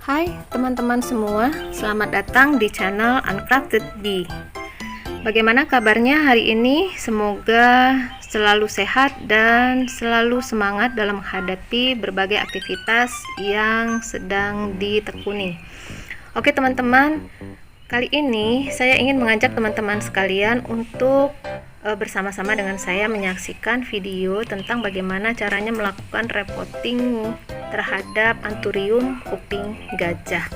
Hai teman-teman semua, selamat datang di channel Uncrafted Bee. Bagaimana kabarnya hari ini? Semoga selalu sehat dan selalu semangat dalam menghadapi berbagai aktivitas yang sedang ditekuni. Oke teman-teman, kali ini saya ingin mengajak teman-teman sekalian untuk bersama-sama dengan saya menyaksikan video tentang bagaimana caranya melakukan repotting terhadap Anthurium kuping gajah.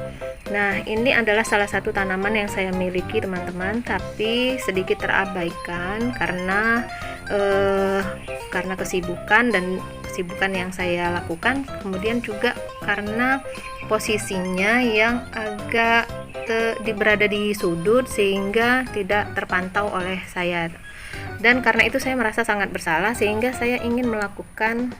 Nah, ini adalah salah satu tanaman yang saya miliki teman-teman, tapi sedikit terabaikan karena kesibukan yang saya lakukan, kemudian juga karena posisinya yang agak berada di sudut sehingga tidak terpantau oleh saya. Dan karena itu saya merasa sangat bersalah sehingga saya ingin melakukan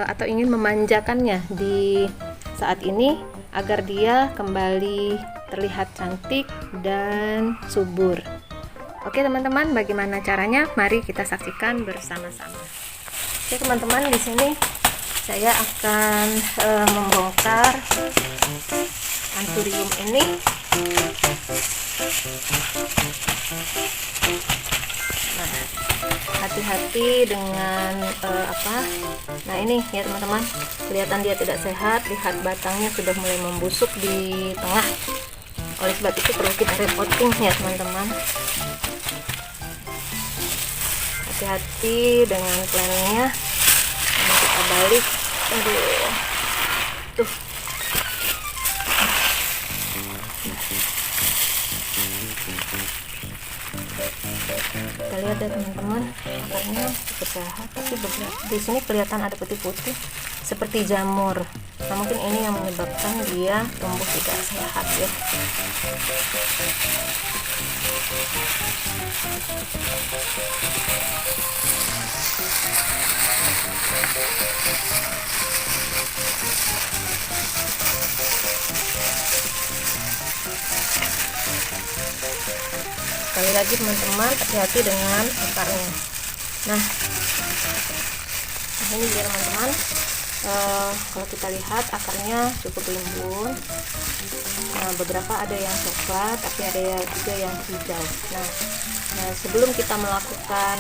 atau ingin memanjakannya di saat ini agar dia kembali terlihat cantik dan subur. Oke teman-teman, bagaimana caranya? Mari kita saksikan bersama-sama. Oke teman-teman, di sini saya akan membongkar Anthurium ini. Nah, hati-hati dengan nah ini ya teman-teman, kelihatan dia tidak sehat. Lihat batangnya sudah mulai membusuk di tengah, oleh sebab itu perlu kita repotting ya teman-teman. Hati-hati dengan plannya. Ini kita balik, aduh tuh. Kita lihat ya teman-teman, akarnya cukup sehat, tapi di sini kelihatan ada putih-putih seperti jamur. Nah, mungkin ini yang menyebabkan dia tumbuh tidak sehat ya. Sekali lagi teman-teman, hati-hati dengan akarnya. Nah ini dia teman-teman, kalau kita lihat akarnya cukup rimbun. Nah, beberapa ada yang coklat, tapi ada juga yang hijau. Nah, sebelum kita melakukan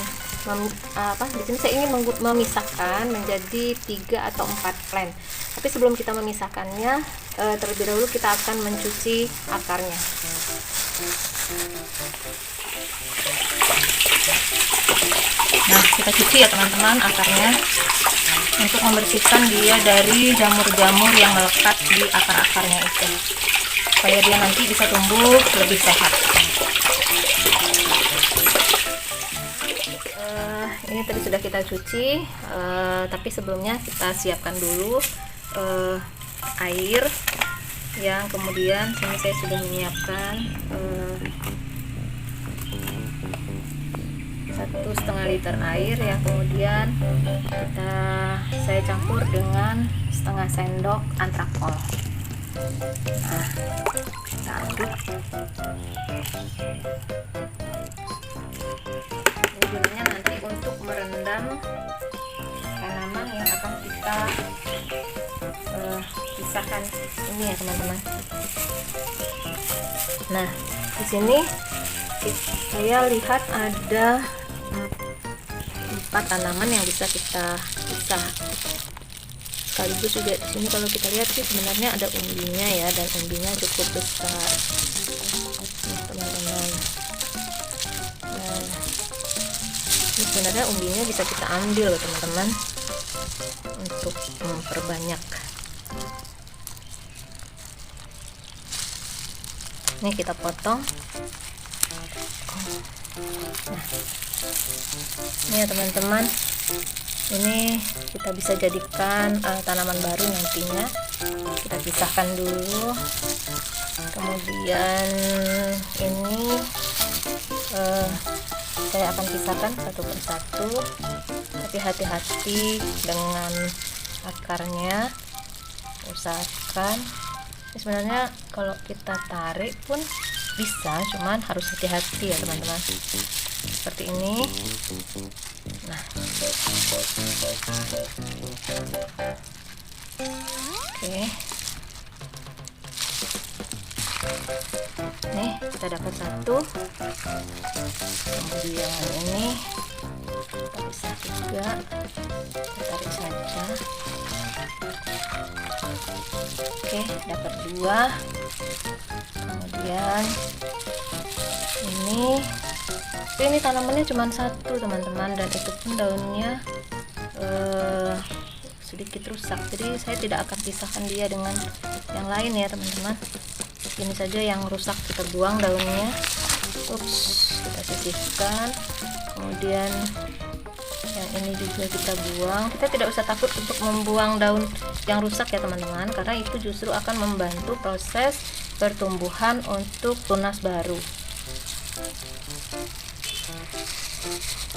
di sini saya ingin memisahkan menjadi 3 atau 4 plant. Tapi sebelum kita memisahkannya, terlebih dahulu kita akan mencuci akarnya. Nah, kita cuci ya teman-teman akarnya untuk membersihkan dia dari jamur-jamur yang melekat di akar-akarnya itu, supaya dia nanti bisa tumbuh lebih sehat. Ini tadi sudah kita cuci, tapi sebelumnya kita siapkan dulu air, yang kemudian sini saya sudah menyiapkan 1,5 liter air yang kemudian saya campur dengan setengah sendok antrakol. Nah, kita aduk. Ini gunanya nanti untuk merendam tanaman yang akan kita pisahkan ini ya teman-teman. Nah, di sini saya lihat ada 4 tanaman yang bisa kita pisah. Sekaligus juga di sini kalau kita lihat sih sebenarnya ada umbinya ya, dan umbinya cukup besar. Nih teman-teman. Nah, ini sebenarnya umbinya bisa kita ambil teman-teman untuk memperbanyak. Ini kita potong. Nah, ini ya teman-teman, ini kita bisa jadikan tanaman baru nantinya. Kita pisahkan dulu, kemudian ini saya akan pisahkan satu persatu, tapi hati-hati dengan akarnya. Usahakan, sebenarnya kalau kita tarik pun bisa, cuman harus hati-hati ya teman-teman, seperti ini. Nah, oke, ini kita dapat satu, kemudian ini kita bisa juga kita tarik saja. Oke, dapat dua. Kemudian ini tanamannya cuma satu teman-teman, dan itu pun daunnya sedikit rusak, jadi saya tidak akan pisahkan dia dengan yang lain ya teman-teman. Ini saja yang rusak kita buang daunnya. Kita sisihkan. Kemudian yang ini juga kita buang. Kita tidak usah takut untuk membuang daun yang rusak ya teman-teman, karena itu justru akan membantu proses pertumbuhan untuk tunas baru.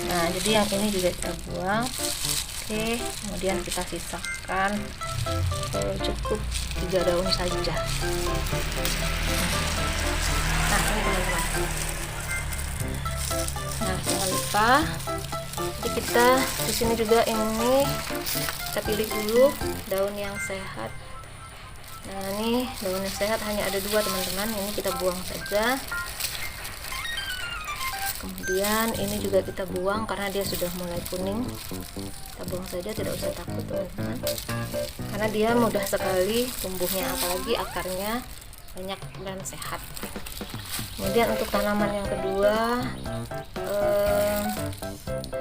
Nah, jadi yang ini juga kita buang. Oke, kemudian kita sisakan cukup 3 daun saja. Nah, ini teman-teman. Nah, jangan lupa jadi kita di sini juga ini kita pilih dulu daun yang sehat. Nah, ini daun yang sehat hanya ada 2 teman-teman, ini kita buang saja. Kemudian ini juga kita buang karena dia sudah mulai kuning. Kita buang saja, tidak usah takut teman-teman, karena dia mudah sekali tumbuhnya, apalagi akarnya banyak dan sehat. Kemudian untuk tanaman yang kedua,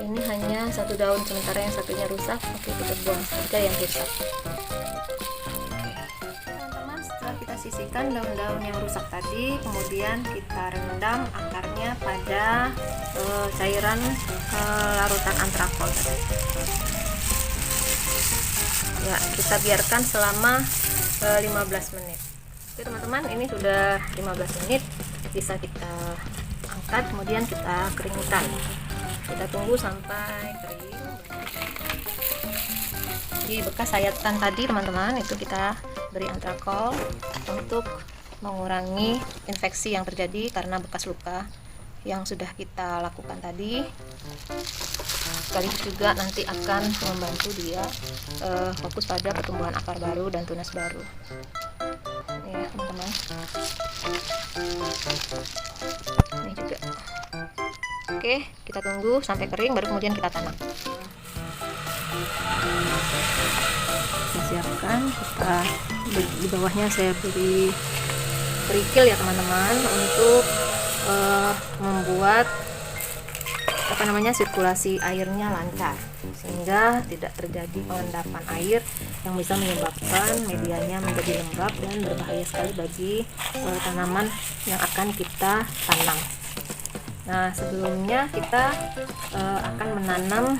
ini hanya 1 daun, sementara yang satunya rusak. Oke, kita buang saja yang rusak. Setelah kita sisihkan daun-daun yang rusak tadi, kemudian kita rendam akarnya pada cairan larutan antrakol. Ya, kita biarkan selama 15 menit. Oke teman-teman, ini sudah 15 menit, bisa kita angkat, kemudian kita keringkan. Kita tunggu sampai kering. Di bekas sayatan tadi teman-teman, itu kita beri antrakol untuk mengurangi infeksi yang terjadi karena bekas luka yang sudah kita lakukan tadi. Sekaligus juga nanti akan membantu dia fokus pada pertumbuhan akar baru dan tunas baru. Ini ya teman-teman. Ini juga. Oke, kita tunggu sampai kering, baru kemudian kita tanam. Kita siapkan, kita di bawahnya saya beri kerikil ya teman-teman, untuk membuat sirkulasi airnya lancar, sehingga tidak terjadi pengendapan air yang bisa menyebabkan medianya menjadi lembab dan berbahaya sekali bagi tanaman yang akan kita tanam. Nah, sebelumnya kita akan menanam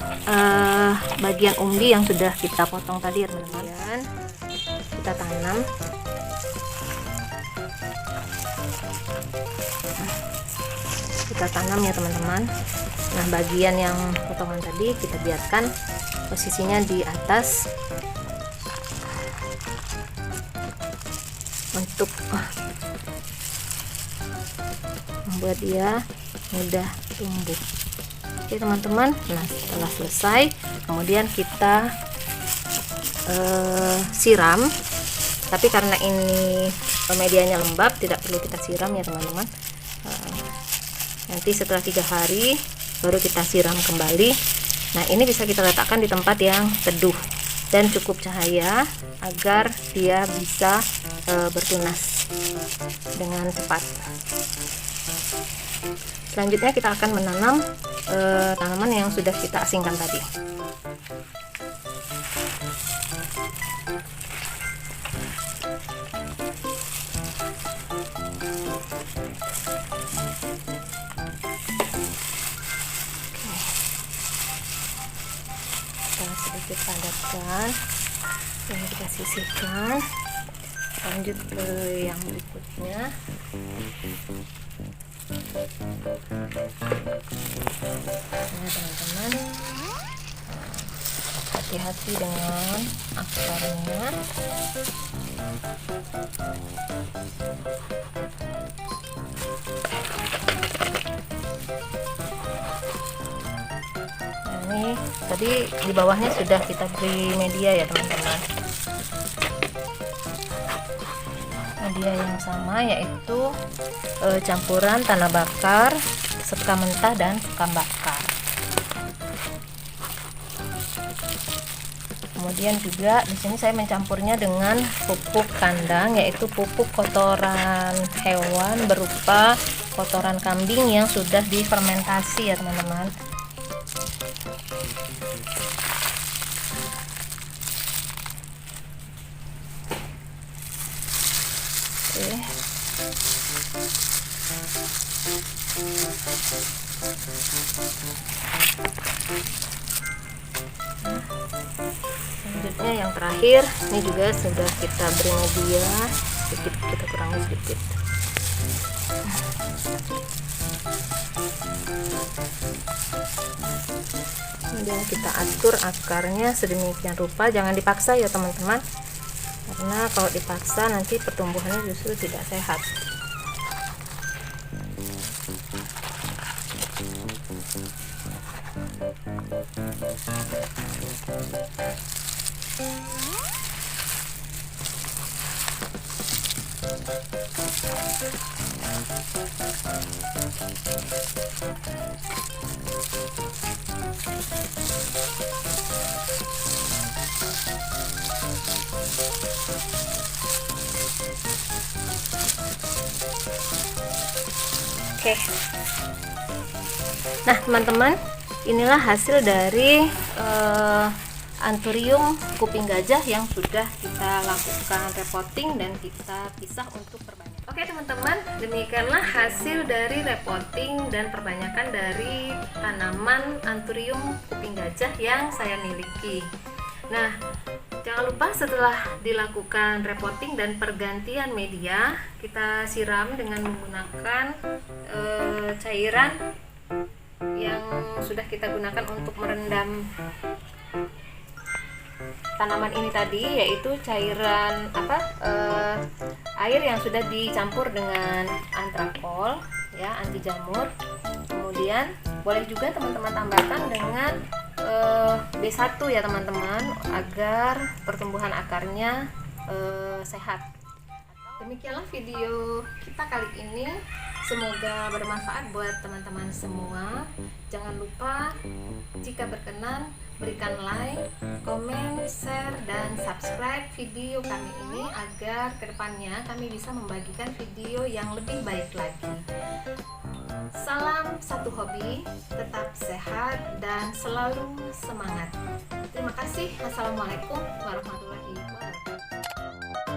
bagian umbi yang sudah kita potong tadi ya teman-teman. Kita tanam. Kita tanam ya teman-teman. Nah, bagian yang potongan tadi kita biarkan posisinya di atas untuk membuat dia mudah tumbuh. Oke teman-teman, nah setelah selesai kemudian kita siram, tapi karena ini medianya lembab tidak perlu kita siram ya teman-teman. Nanti setelah 3 hari baru kita siram kembali. Nah, ini bisa kita letakkan di tempat yang teduh dan cukup cahaya agar dia bisa bertunas dengan cepat. Selanjutnya kita akan menanam tanaman yang sudah kita asingkan tadi. Kita sedikit padatkan, ini kita sisihkan. Lanjut ke yang berikutnya. Nah teman-teman, hati-hati dengan akarnya. Nah, ini tadi di bawahnya sudah kita beri media ya teman-teman. media yang sama, yaitu campuran tanah bakar, sekam mentah dan sekam bakar. Kemudian juga di sini saya mencampurnya dengan pupuk kandang, yaitu pupuk kotoran hewan berupa kotoran kambing yang sudah difermentasi ya teman-teman. Oke. Selanjutnya yang terakhir, ini juga sudah kita beri media sedikit, kita kurangi sedikit. Kemudian kita atur akarnya sedemikian rupa, jangan dipaksa ya teman-teman, karena kalau dipaksa nanti pertumbuhannya justru tidak sehat. Oke. Nah teman-teman, inilah hasil dari Anthurium kuping gajah yang sudah kita lakukan repotting dan kita pisah untuk perbanyakan. Oke teman-teman, demikianlah hasil dari repotting dan perbanyakan dari tanaman Anthurium kuping gajah yang saya miliki. Nah, jangan lupa setelah dilakukan repotting dan pergantian media, kita siram dengan menggunakan cairan yang sudah kita gunakan untuk merendam tanaman ini tadi, yaitu cairan air yang sudah dicampur dengan antrakol ya, anti jamur. Kemudian boleh juga teman-teman tambahkan dengan B1 ya teman-teman, agar pertumbuhan akarnya sehat. Demikianlah video kita kali ini, semoga bermanfaat buat teman-teman semua. Jangan lupa jika berkenan berikan like, komen, share, dan subscribe video kami ini agar kedepannya kami bisa membagikan video yang lebih baik lagi. Salam satu hobi, tetap sehat dan selalu semangat. Terima kasih. Wassalamualaikum warahmatullahi wabarakatuh.